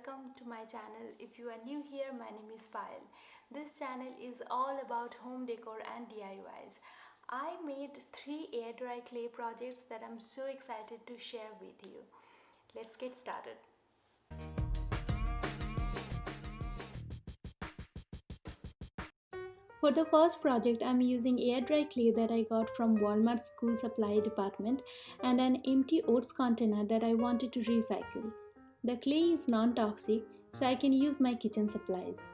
welcome to my channel. If you are new here, my name is Payel. This channel is all about home decor and DIYs. I made 3 air dry clay projects that I'm so excited to share with you. Let's get started. For the first project, I'm using Airdry Clay that I got from Walmart school supply department and an empty oats container that I wanted to recycle. The clay is non-toxic, so I can use my kitchen supplies.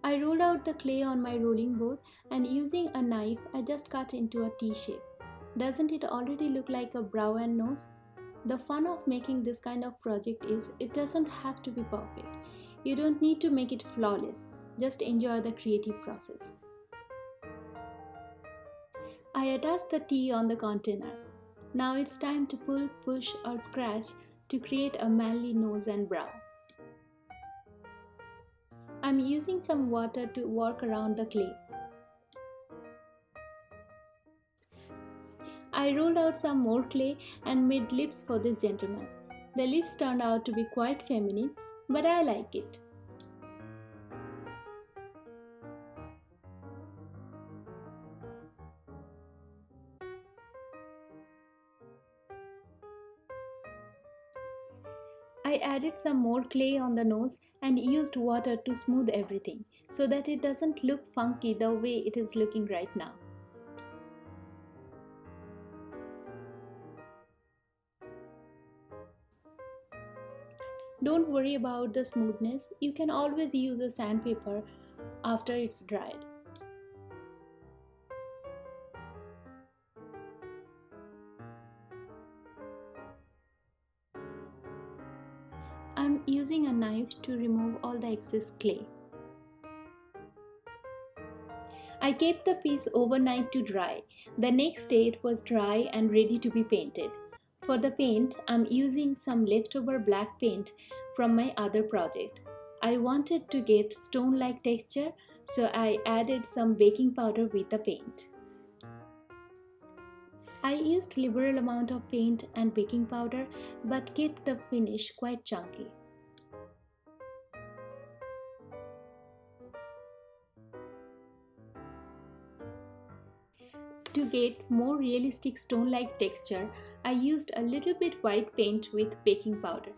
I rolled out the clay on my rolling board and using a knife, I just cut into a T shape. Doesn't it already look like a brow and nose? The fun of making this kind of project is it doesn't have to be perfect. You don't need to make it flawless. Just enjoy the creative process. I attached the T on the container. Now it's time to pull, push or scratch to create a manly nose and brow. I'm using some water to work around the clay. I rolled out some more clay and made lips for this gentleman. The lips turned out to be quite feminine, but I like it. I added some more clay on the nose and used water to smooth everything so that it doesn't look funky the way it is looking right now. Don't worry about the smoothness, you can always use a sandpaper after it's dried. I'm using a knife to remove all the excess clay. I kept the piece overnight to dry. The next day it was dry and ready to be painted. For the paint, I'm using some leftover black paint from my other project. I wanted to get stone-like texture, so I added some baking powder with the paint. I used liberal amount of paint and baking powder but kept the finish quite chunky. To get more realistic stone-like texture, I used a little bit white paint with baking powder.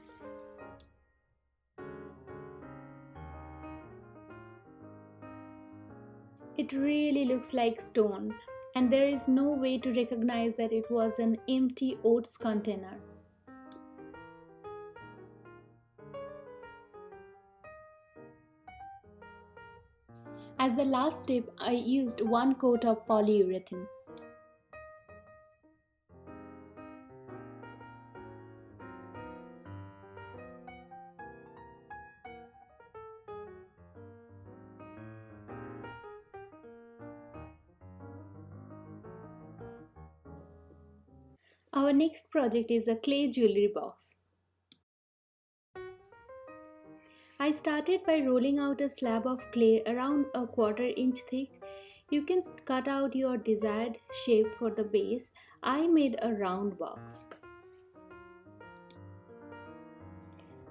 It really looks like stone, and there is no way to recognize that it was an empty oats container. As the last step, I used 1 coat of polyurethane. Our next project is a clay jewelry box. I started by rolling out a slab of clay around a 1/4 inch thick. You can cut out your desired shape for the base. I made a round box.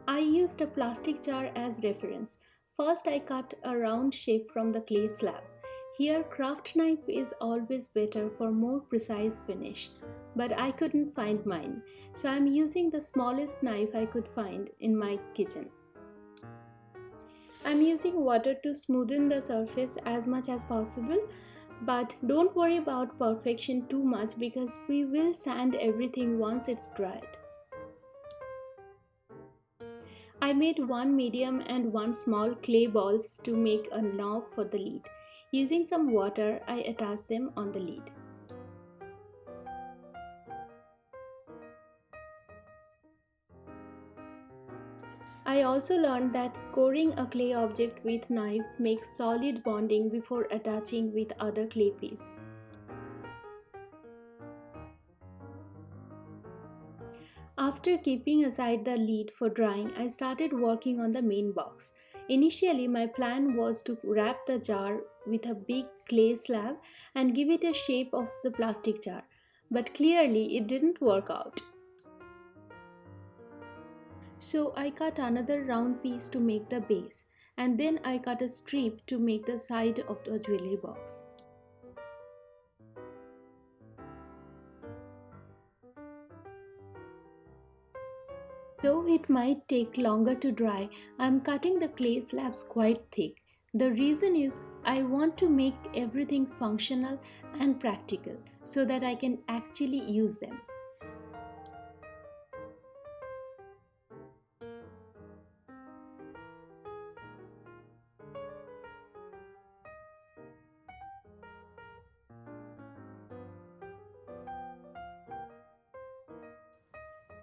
I used a plastic jar as reference. First I cut a round shape from the clay slab. Here craft knife is always better for more precise finish, but I couldn't find mine, so I'm using the smallest knife I could find in my kitchen. I'm using water to smoothen the surface as much as possible, but don't worry about perfection too much because we will sand everything once it's dried. I made 1 medium and 1 small clay balls to make a knob for the lid. Using some water, I attached them on the lid. I also learned that scoring a clay object with knife makes solid bonding before attaching with other clay piece. After keeping aside the lid for drying, I started working on the main box. Initially, my plan was to wrap the jar with a big clay slab and give it a shape of the plastic jar, but clearly it didn't work out. So I cut another round piece to make the base, and then I cut a strip to make the side of the jewelry box. Though it might take longer to dry, I am cutting the clay slabs quite thick. The reason is I want to make everything functional and practical so that I can actually use them.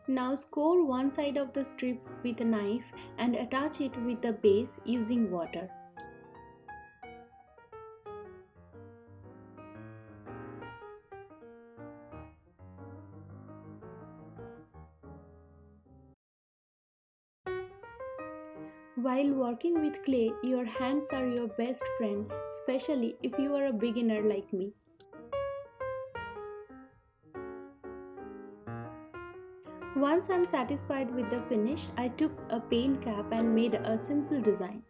Now score one side of the strip with a knife and attach it with the base using water. While working with clay, your hands are your best friend, especially if you are a beginner like me. Once I'm satisfied with the finish, I took a paint cap and made a simple design.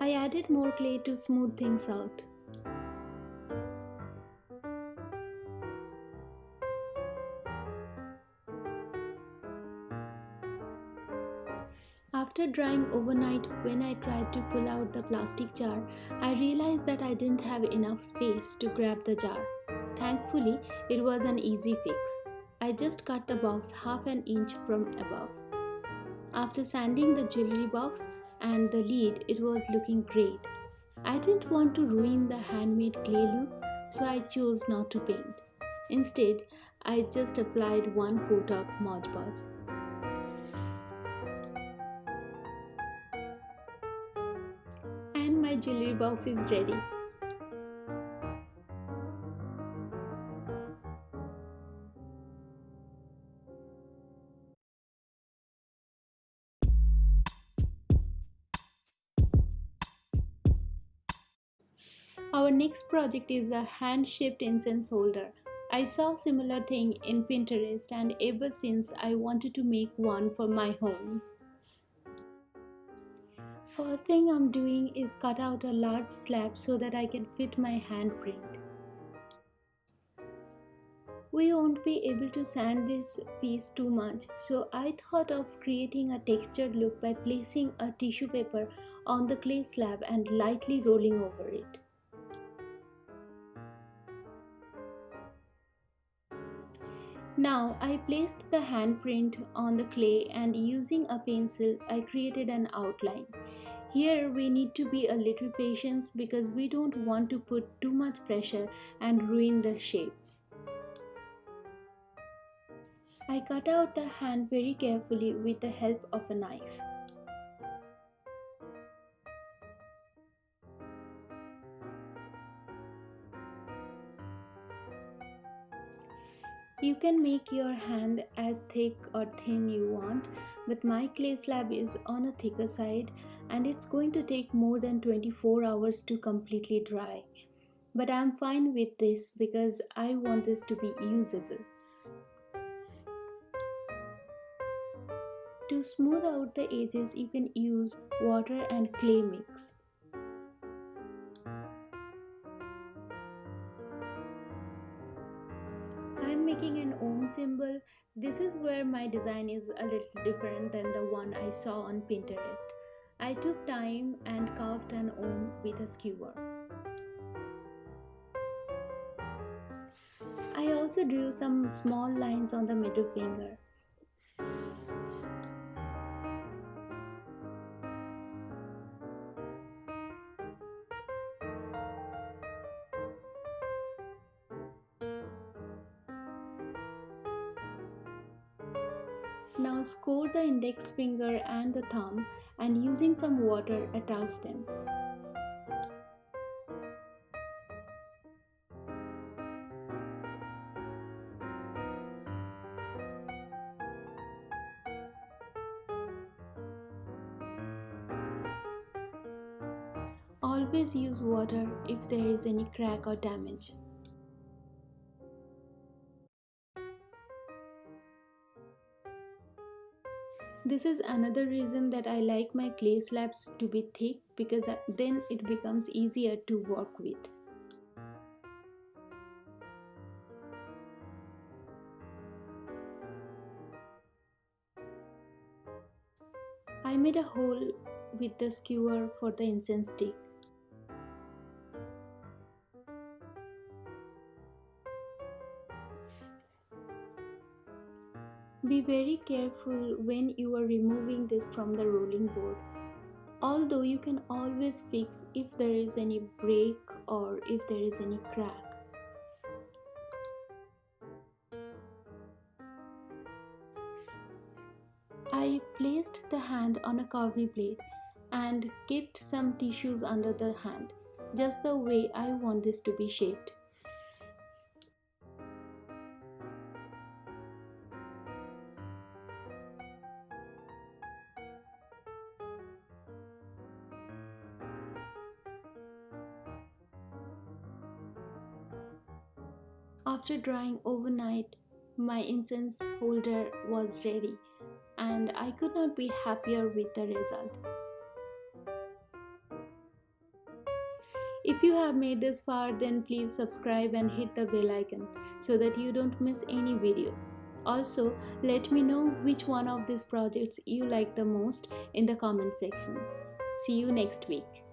I added more clay to smooth things out. After drying overnight, when I tried to pull out the plastic jar, I realized that I didn't have enough space to grab the jar. Thankfully, it was an easy fix. I just cut the box half an inch from above. After sanding the jewelry box and the lid, it was looking great. I didn't want to ruin the handmade clay look, so I chose not to paint. Instead, I just applied one coat of Mod Podge. And my jewelry box is ready. Our next project is a hand-shaped incense holder. I saw similar thing in Pinterest and ever since I wanted to make one for my home. First thing I'm doing is cut out a large slab so that I can fit my handprint. We won't be able to sand this piece too much, so I thought of creating a textured look by placing a tissue paper on the clay slab and lightly rolling over it. Now I placed the handprint on the clay and using a pencil I created an outline. Here we need to be a little patient because we don't want to put too much pressure and ruin the shape. I cut out the hand very carefully with the help of a knife. You can make your hand as thick or thin you want, but my clay slab is on a thicker side and it's going to take more than 24 hours to completely dry. But I'm fine with this because I want this to be usable. To smooth out the edges, you can use water and clay mix. I'm making an Om symbol. This is where my design is a little different than the one I saw on Pinterest. I took time and carved an Om with a skewer. I also drew some small lines on the middle finger. Now score the index finger and the thumb and using some water attach them. always use water if there is any crack or damage. This is another reason that I like my clay slabs to be thick, because then it becomes easier to work with. I made a hole with the skewer for the incense stick. Be very careful when you are removing this from the rolling board. Although you can always fix if there is any break or if there is any crack. I placed the hand on a curvy plate and kept some tissues under the hand, just the way I want this to be shaped. After drying overnight, my incense holder was ready, and I could not be happier with the result. If you have made this far, then please subscribe and hit the bell icon so that you don't miss any video. Also, let me know which one of these projects you like the most in the comment section. See you next week.